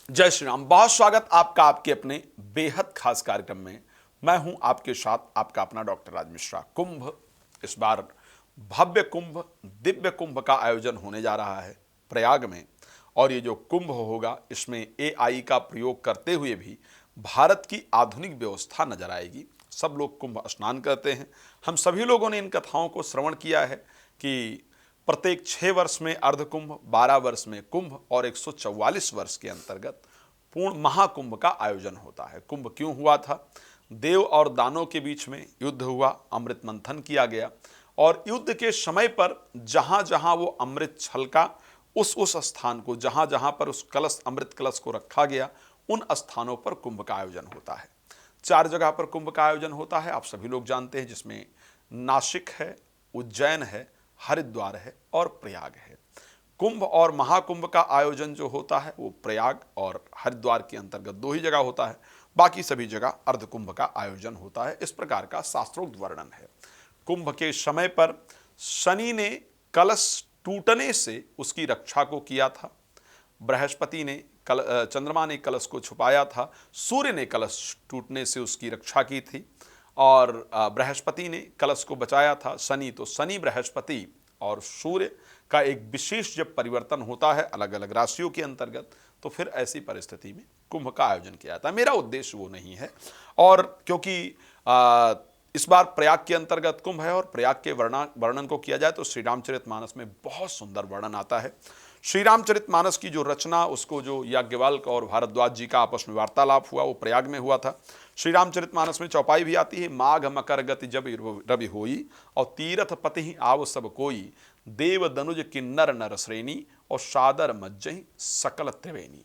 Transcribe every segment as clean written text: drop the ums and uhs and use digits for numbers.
जय श्री राम। बहुत स्वागत आपका आपके अपने बेहद खास कार्यक्रम में। मैं हूं आपके साथ आपका अपना डॉक्टर राज मिश्रा। कुंभ, इस बार भव्य कुंभ, दिव्य कुंभ का आयोजन होने जा रहा है प्रयाग में। और ये जो कुंभ होगा इसमें एआई का प्रयोग करते हुए भी भारत की आधुनिक व्यवस्था नजर आएगी। सब लोग कुंभ स्नान करते हैं। हम सभी लोगों ने इन कथाओं को श्रवण किया है कि प्रत्येक 6 वर्ष में अर्धकुंभ, 12 वर्ष में कुंभ और 144 वर्ष के अंतर्गत पूर्ण महाकुंभ का आयोजन होता है। कुंभ क्यों हुआ था? देव और दानों के बीच में युद्ध हुआ, अमृत मंथन किया गया और युद्ध के समय पर जहां जहां वो अमृत छलका, उस स्थान को, जहां जहां पर उस कलश, अमृत कलश को रखा गया, उन स्थानों पर कुंभ का आयोजन होता है। 4 जगह पर कुंभ का आयोजन होता है, आप सभी लोग जानते हैं, जिसमें नासिक है, उज्जैन है, हरिद्वार है और प्रयाग है। कुंभ और महाकुंभ का आयोजन जो होता है वो प्रयाग और हरिद्वार के अंतर्गत 2 ही जगह होता है। बाकी सभी जगह अर्धकुंभ का आयोजन होता है। इस प्रकार का शास्त्रोक्त वर्णन है। कुंभ के समय पर शनि ने कलश टूटने से उसकी रक्षा को किया था। बृहस्पति ने चंद्रमा ने कलश को छुपाया था। सूर्य ने कलश टूटने से उसकी रक्षा की थी और बृहस्पति ने कलश को बचाया था। शनि बृहस्पति और सूर्य का एक विशेष जब परिवर्तन होता है अलग अलग राशियों के अंतर्गत, तो फिर ऐसी परिस्थिति में कुंभ का आयोजन किया जाता है। मेरा उद्देश्य वो नहीं है। और क्योंकि इस बार प्रयाग के अंतर्गत कुंभ है और प्रयाग के वर्णन को किया जाए तो श्री रामचरितमानस में बहुत सुंदर वर्णन आता है। श्री रामचरितमानस की जो रचना, उसको जो याज्ञवल्क्य और भारद्वाज जी का आपस में वार्तालाप हुआ, वो प्रयाग में हुआ था। श्री रामचरितमानस में चौपाई भी आती है, माघ मकर गति जब रवि होई और तीरथ पति आव सब कोई, देव दनुज किन्नर नर श्रेणी और सादर मज्जहि सकल त्रिवेणी।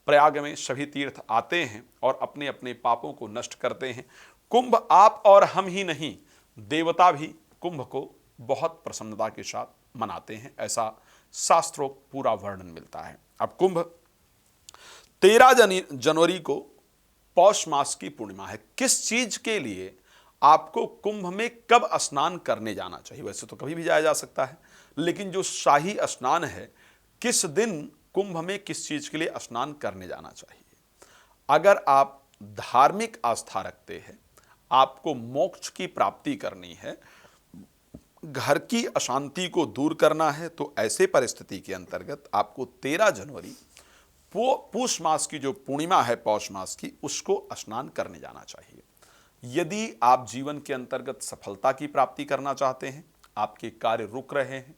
प्रयाग में सभी तीर्थ आते हैं और अपने अपने पापों को नष्ट करते हैं। कुंभ आप और हम ही नहीं, देवता भी कुंभ को बहुत प्रसन्नता के साथ मनाते हैं, ऐसा शास्त्रोक्त पूरा वर्णन मिलता है। अब कुंभ 13 जनवरी को पौष मास की पूर्णिमा है। किस चीज के लिए आपको कुंभ में कब स्नान करने जाना चाहिए? वैसे तो कभी भी जाया जा सकता है, लेकिन जो शाही स्नान है, किस दिन कुंभ में किस चीज के लिए स्नान करने जाना चाहिए? अगर आप धार्मिक आस्था रखते हैं, आपको मोक्ष की प्राप्ति करनी है, घर की अशांति को दूर करना है, तो ऐसे परिस्थिति के अंतर्गत आपको 13 जनवरी पूष मास की जो पूर्णिमा है पौष मास की, उसको स्नान करने जाना चाहिए। यदि आप जीवन के अंतर्गत सफलता की प्राप्ति करना चाहते हैं, आपके कार्य रुक रहे हैं,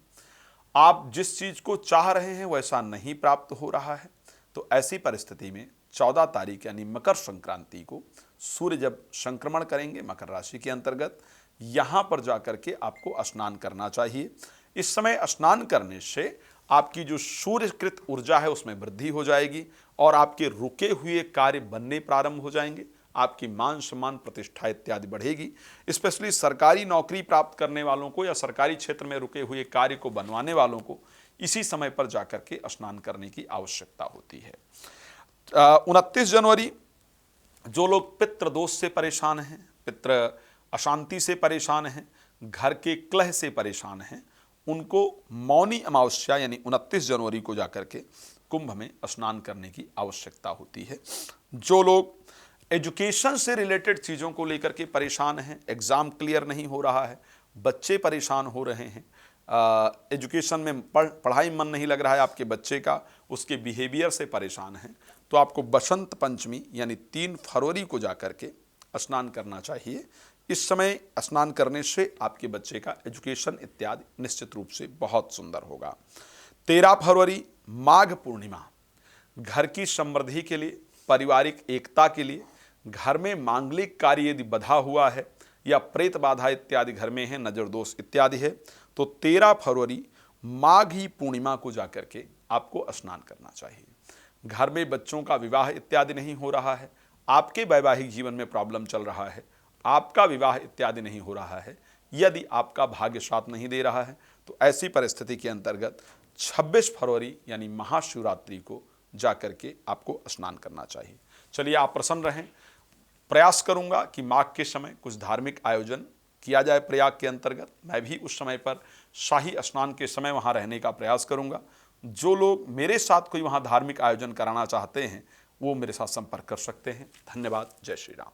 आप जिस चीज को चाह रहे हैं वैसा नहीं प्राप्त हो रहा है, तो ऐसी परिस्थिति में 14 तारीख यानी मकर संक्रांति को सूर्य जब संक्रमण करेंगे मकर राशि के अंतर्गत, यहां पर जाकर के आपको स्नान करना चाहिए। इस समय स्नान करने से आपकी जो सूर्यकृत ऊर्जा है उसमें वृद्धि हो जाएगी और आपके रुके हुए कार्य बनने प्रारंभ हो जाएंगे। आपकी मान सम्मान, प्रतिष्ठा इत्यादि बढ़ेगी। स्पेशली सरकारी नौकरी प्राप्त करने वालों को या सरकारी क्षेत्र में रुके हुए कार्य को बनवाने वालों को इसी समय पर जाकर के स्नान करने की आवश्यकता होती है। 29 जनवरी जो लोग पितृ दोष से परेशान हैं, पितृ अशांति से परेशान हैं, घर के कलह से परेशान हैं, उनको मौनी अमावस्या यानी 29 जनवरी को जाकर के कुंभ में स्नान करने की आवश्यकता होती है। जो लोग एजुकेशन से रिलेटेड चीज़ों को लेकर के परेशान हैं, एग्ज़ाम क्लियर नहीं हो रहा है, बच्चे परेशान हो रहे हैं, एजुकेशन में पढ़ाई मन नहीं लग रहा है आपके बच्चे का, उसके बिहेवियर से परेशान हैं, तो आपको बसंत पंचमी यानी 3 फरवरी को जाकर के स्नान करना चाहिए। इस समय स्नान करने से आपके बच्चे का एजुकेशन इत्यादि निश्चित रूप से बहुत सुंदर होगा। 13 फरवरी माघ पूर्णिमा, घर की समृद्धि के लिए, पारिवारिक एकता के लिए, घर में मांगलिक कार्य यदि बधा हुआ है या प्रेत बाधा इत्यादि घर में है, नजर दोष इत्यादि है, तो 13 फरवरी माघी पूर्णिमा को जाकर के आपको स्नान करना चाहिए। घर में बच्चों का विवाह इत्यादि नहीं हो रहा है, आपके वैवाहिक जीवन में प्रॉब्लम चल रहा है, आपका विवाह इत्यादि नहीं हो रहा है, यदि आपका भाग्य साथ नहीं दे रहा है, तो ऐसी परिस्थिति के अंतर्गत 26 फरवरी यानी महाशिवरात्रि को जाकर के आपको स्नान करना चाहिए। चलिए, आप प्रसन्न रहें। प्रयास करूंगा कि माघ के समय कुछ धार्मिक आयोजन किया जाए प्रयाग के अंतर्गत। मैं भी उस समय पर शाही स्नान के समय वहां रहने का प्रयास करूंगा। जो लोग मेरे साथ कोई वहां धार्मिक आयोजन कराना चाहते हैं, वो मेरे साथ संपर्क कर सकते हैं। धन्यवाद। जय श्री राम।